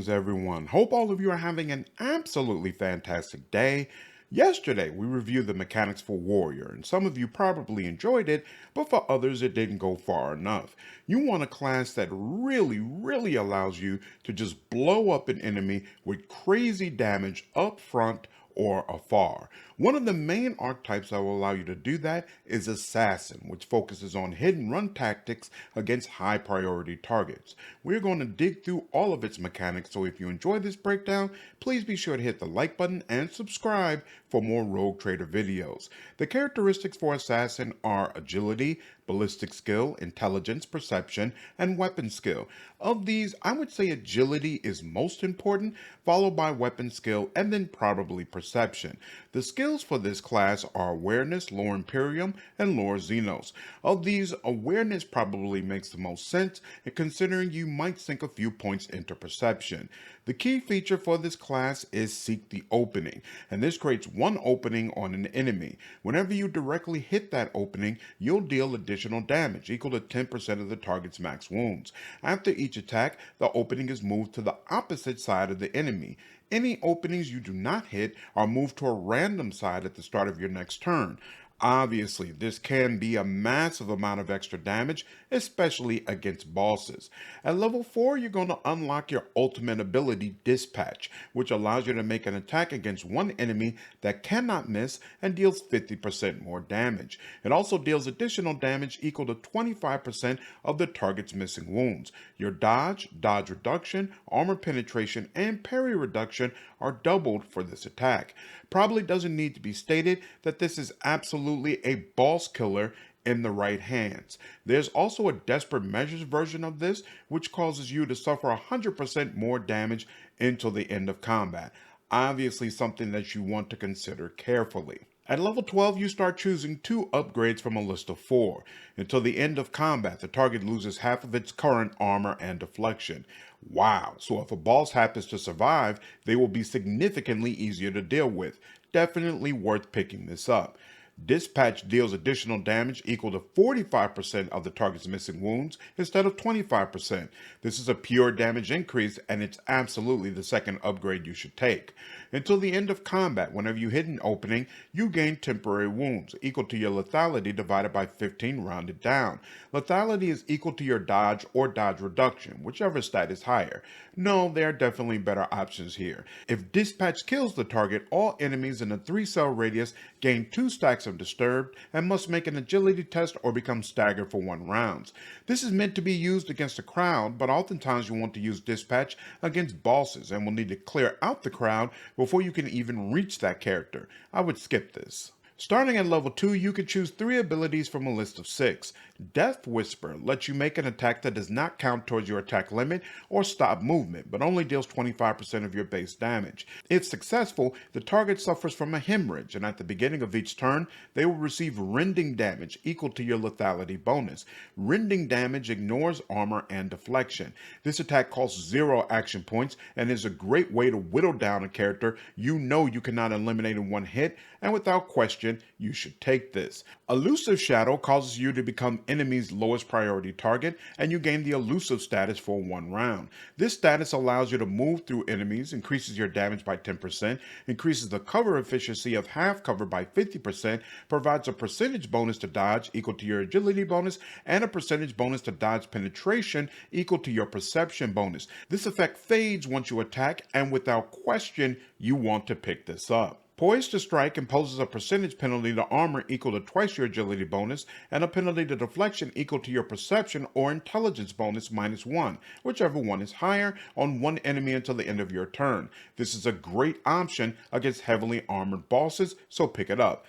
Greetings, everyone. Hope all of you are having an absolutely fantastic day. Yesterday, we reviewed the mechanics for Warrior, and some of you probably enjoyed it, but for others, it didn't go far enough. You want a class that really allows you to just blow up an enemy with crazy damage up front or afar. One of the main archetypes that will allow you to do that is Assassin, which focuses on hit and run tactics against high priority targets. We're going to dig through all of its mechanics, so if you enjoy this breakdown, please be sure to hit the like button and subscribe for more Rogue Trader videos. The characteristics for Assassin are agility, ballistic skill, intelligence, perception, and weapon skill. Of these, I would say agility is most important, followed by weapon skill, and then probably perception. The skills for this class are awareness, lore Imperium, and lore Xenos. Of these, awareness probably makes the most sense, considering you might sink a few points into perception. The key feature for this class is Seek the Opening, and this creates one opening on an enemy. Whenever you directly hit that opening, you'll deal additional damage, equal to 10% of the target's max wounds. After each attack, the opening is moved to the opposite side of the enemy. Any openings you do not hit are moved to a random side at the start of your next turn. Obviously, this can be a massive amount of extra damage, especially against bosses. At level 4, you're going to unlock your ultimate ability, Dispatch, which allows you to make an attack against one enemy that cannot miss and deals 50% more damage. It also deals additional damage equal to 25% of the target's missing wounds. Your dodge reduction, armor penetration, and parry reduction are doubled for this attack. Probably doesn't need to be stated that this is absolutely a boss killer in the right hands. There's also a Desperate Measures version of this, which causes you to suffer 100% more damage until the end of combat. Obviously something that you want to consider carefully. At level 12, you start choosing 2 upgrades from a list of 4. Until the end of combat, the target loses half of its current armor and deflection. Wow, so if a boss happens to survive, they will be significantly easier to deal with. Definitely worth picking this up. Dispatch deals additional damage equal to 45% of the target's missing wounds instead of 25%. This is a pure damage increase, and it's absolutely the second upgrade you should take. Until the end of combat, whenever you hit an opening, you gain temporary wounds equal to your lethality divided by 15 rounded down. Lethality is equal to your dodge or dodge reduction, whichever stat is higher. No, there are definitely better options here. If Dispatch kills the target, all enemies in a 3-cell radius gain 2 stacks of Disturbed and must make an agility test or become staggered for 1 round. This is meant to be used against a crowd, but oftentimes you want to use Dispatch against bosses and will need to clear out the crowd before you can even reach that character. I would skip this. Starting at level 2, you can choose 3 abilities from a list of 6. Death Whisper lets you make an attack that does not count towards your attack limit or stop movement, but only deals 25% of your base damage. If successful, the target suffers from a hemorrhage, and at the beginning of each turn, they will receive rending damage equal to your lethality bonus. Rending damage ignores armor and deflection. This attack costs 0 action points and is a great way to whittle down a character you know you cannot eliminate in one hit, and without question, you should take this. Elusive Shadow causes you to become enemy's lowest priority target, and you gain the elusive status for 1 round. This status allows you to move through enemies, increases your damage by 10%, increases the cover efficiency of half cover by 50%, provides a percentage bonus to dodge equal to your agility bonus, and a percentage bonus to dodge penetration equal to your perception bonus. This effect fades once you attack, and without question, you want to pick this up. Poised to Strike imposes a percentage penalty to armor equal to twice your agility bonus, and a penalty to deflection equal to your perception or intelligence bonus -1, whichever one is higher, on one enemy until the end of your turn. This is a great option against heavily armored bosses, so pick it up.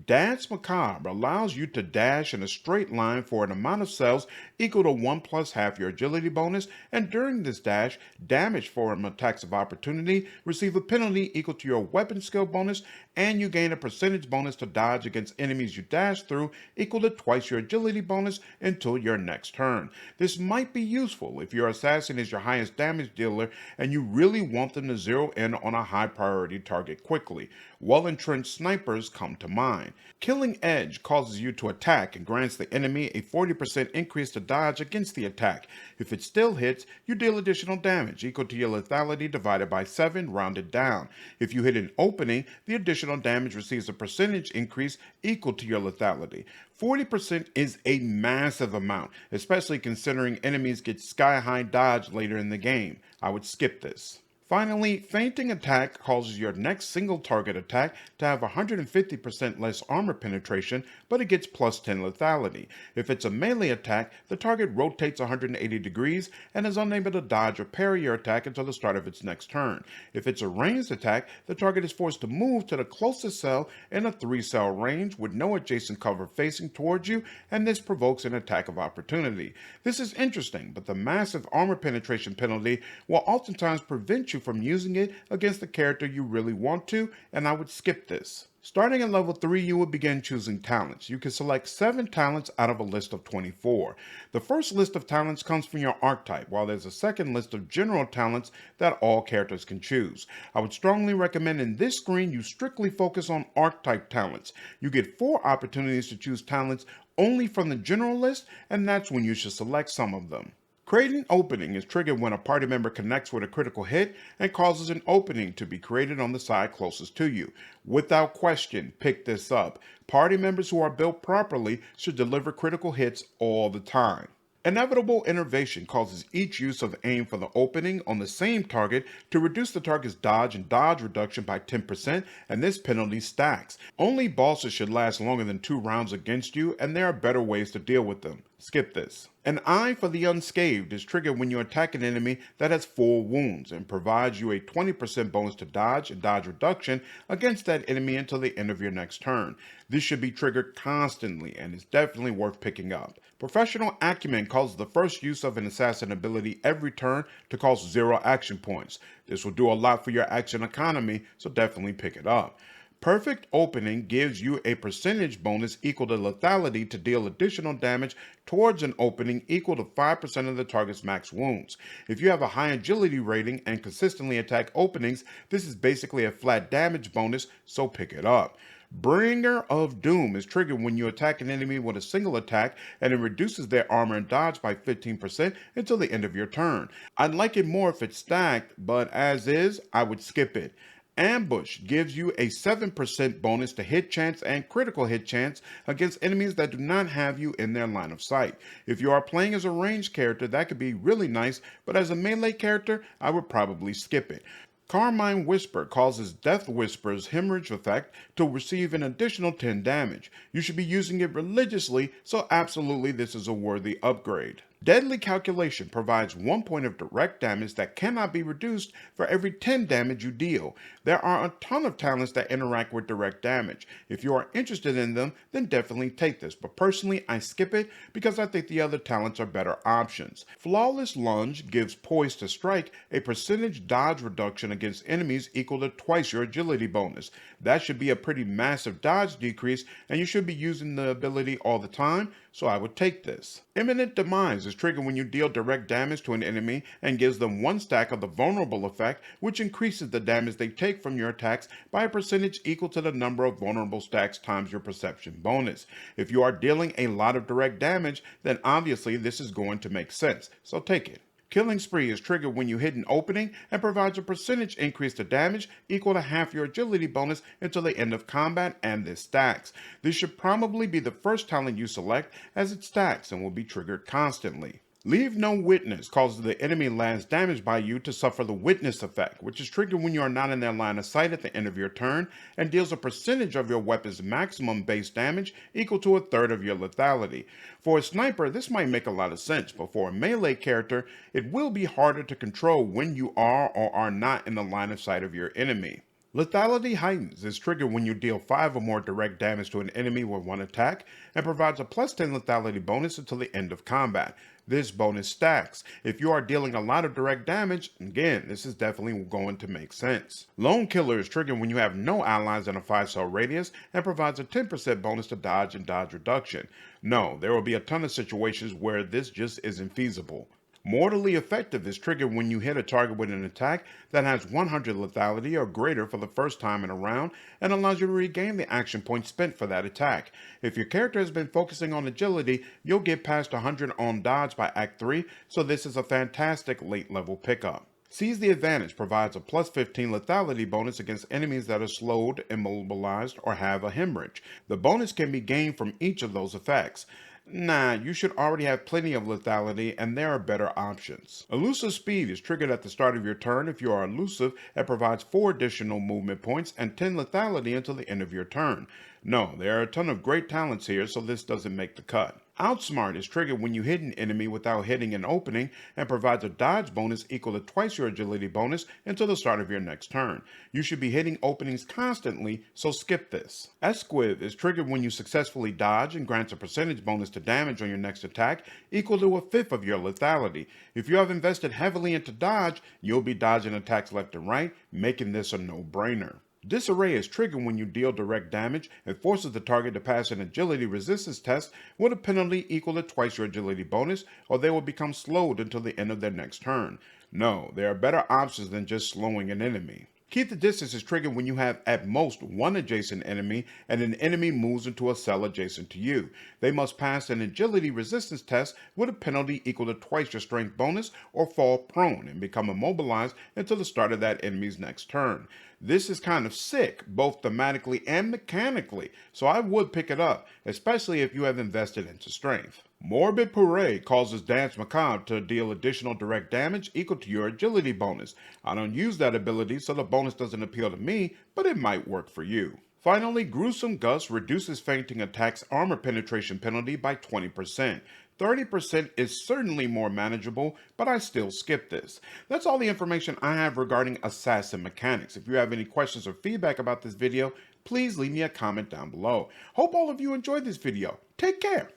Dance Macabre allows you to dash in a straight line for an amount of cells equal to 1 plus half your agility bonus, and during this dash, damage from attacks of opportunity receive a penalty equal to your weapon skill bonus, and you gain a percentage bonus to dodge against enemies you dash through equal to twice your agility bonus until your next turn. This might be useful if your assassin is your highest damage dealer and you really want them to zero in on a high priority target quickly. Well-entrenched snipers come to mind. 9. Killing Edge causes you to attack and grants the enemy a 40% increase to dodge against the attack. If it still hits, you deal additional damage equal to your lethality divided by 7, rounded down. If you hit an opening, the additional damage receives a percentage increase equal to your lethality. 40% is a massive amount, especially considering enemies get sky-high dodge later in the game. I would skip this. Finally, Fainting Attack causes your next single target attack to have 150% less armor penetration, but it gets plus 10 lethality. If it's a melee attack, the target rotates 180 degrees and is unable to dodge or parry your attack until the start of its next turn. If it's a ranged attack, the target is forced to move to the closest cell in a 3-cell range with no adjacent cover facing towards you, and this provokes an attack of opportunity. This is interesting, but the massive armor penetration penalty will oftentimes prevent you from using it against the character you really want to, and I would skip this. Starting at level 3, you will begin choosing talents. You can select 7 talents out of a list of 24. The first list of talents comes from your archetype, while there's a second list of general talents that all characters can choose. I would strongly recommend in this screen you strictly focus on archetype talents. You get 4 opportunities to choose talents only from the general list, and that's when you should select some of them. Creating opening is triggered when a party member connects with a critical hit and causes an opening to be created on the side closest to you. Without question, pick this up. Party members who are built properly should deliver critical hits all the time. Inevitable Innervation causes each use of aim for the opening on the same target to reduce the target's dodge and dodge reduction by 10%, and this penalty stacks. Only bosses should last longer than 2 rounds against you, and there are better ways to deal with them. Skip this. An Eye for the Unscathed is triggered when you attack an enemy that has full wounds and provides you a 20% bonus to dodge and dodge reduction against that enemy until the end of your next turn. This should be triggered constantly and is definitely worth picking up. Professional Acumen causes the first use of an assassin ability every turn to cost 0 action points. This will do a lot for your action economy, so definitely pick it up. Perfect Opening gives you a percentage bonus equal to lethality to deal additional damage towards an opening equal to 5% of the target's max wounds. If you have a high agility rating and consistently attack openings, this is basically a flat damage bonus, so pick it up. Bringer of Doom is triggered when you attack an enemy with a single attack, and it reduces their armor and dodge by 15% until the end of your turn. I'd like it more if it's stacked, but as is, I would skip it. Ambush gives you a 7% bonus to hit chance and critical hit chance against enemies that do not have you in their line of sight. If you are playing as a ranged character, that could be really nice, but as a melee character, I would probably skip it. Carmine Whisper causes Death Whisper's hemorrhage effect to receive an additional 10 damage. You should be using it religiously, so absolutely this is a worthy upgrade. Deadly Calculation provides 1 point of direct damage that cannot be reduced for every 10 damage you deal. There are a ton of talents that interact with direct damage. If you are interested in them, then definitely take this, but personally I skip it because I think the other talents are better options. Flawless Lunge gives Poise to Strike a percentage dodge reduction against enemies equal to twice your agility bonus. That should be a pretty massive dodge decrease, and you should be using the ability all the time, so I would take this. Imminent Demise is triggered when you deal direct damage to an enemy and gives them 1 stack of the vulnerable effect, which increases the damage they take from your attacks by a percentage equal to the number of vulnerable stacks times your perception bonus. If you are dealing a lot of direct damage, then obviously this is going to make sense, so take it. Killing Spree is triggered when you hit an opening and provides a percentage increase to damage equal to half your agility bonus until the end of combat, and this stacks. This should probably be the first talent you select as it stacks and will be triggered constantly. Leave No Witness causes the enemy lands damage by you to suffer the Witness effect, which is triggered when you are not in their line of sight at the end of your turn, and deals a percentage of your weapon's maximum base damage equal to 1/3 of your lethality. For a sniper, this might make a lot of sense, but for a melee character, it will be harder to control when you are or are not in the line of sight of your enemy. Lethality Heightens is triggered when you deal 5 or more direct damage to an enemy with 1 attack, and provides a plus 10 lethality bonus until the end of combat. This bonus stacks. If you are dealing a lot of direct damage, again, this is definitely going to make sense. Lone Killer is triggered when you have no allies in a 5-cell radius, and provides a 10% bonus to dodge and dodge reduction. No, there will be a ton of situations where this just isn't feasible. Mortally effective is triggered when you hit a target with an attack that has 100 lethality or greater for the first time in a round and allows you to regain the action point spent for that attack. If your character has been focusing on agility, you'll get past 100 on dodge by Act 3, so this is a fantastic late level pickup. Seize the Advantage provides a plus 15 lethality bonus against enemies that are slowed, immobilized, or have a hemorrhage. The bonus can be gained from each of those effects. Nah, you should already have plenty of lethality and there are better options. Elusive Speed is triggered at the start of your turn if you are elusive and provides 4 additional movement points and 10 lethality until the end of your turn. No, there are a ton of great talents here, so this doesn't make the cut. Outsmart is triggered when you hit an enemy without hitting an opening and provides a dodge bonus equal to twice your agility bonus until the start of your next turn. You should be hitting openings constantly, so skip this. Esquiv is triggered when you successfully dodge and grants a percentage bonus to damage on your next attack equal to a fifth of your lethality. If you have invested heavily into dodge, you'll be dodging attacks left and right, making this a no-brainer. Disarray is triggered when you deal direct damage and forces the target to pass an agility resistance test with a penalty equal to twice your agility bonus, or they will become slowed until the end of their next turn. No, there are better options than just slowing an enemy. Keep the Distance is triggered when you have at most one adjacent enemy and an enemy moves into a cell adjacent to you. They must pass an agility resistance test with a penalty equal to twice your strength bonus or fall prone and become immobilized until the start of that enemy's next turn. This is kind of sick, both thematically and mechanically, so I would pick it up, especially if you have invested into strength. Morbid Parade causes Dance Macabre to deal additional direct damage equal to your agility bonus. I don't use that ability, so the bonus doesn't appeal to me, but it might work for you. Finally, Gruesome Gust reduces fainting attacks armor penetration penalty by 20%. 30% is certainly more manageable, but I still skip this. That's all the information I have regarding assassin mechanics. If you have any questions or feedback about this video, please leave me a comment down below. Hope all of you enjoyed this video. Take care.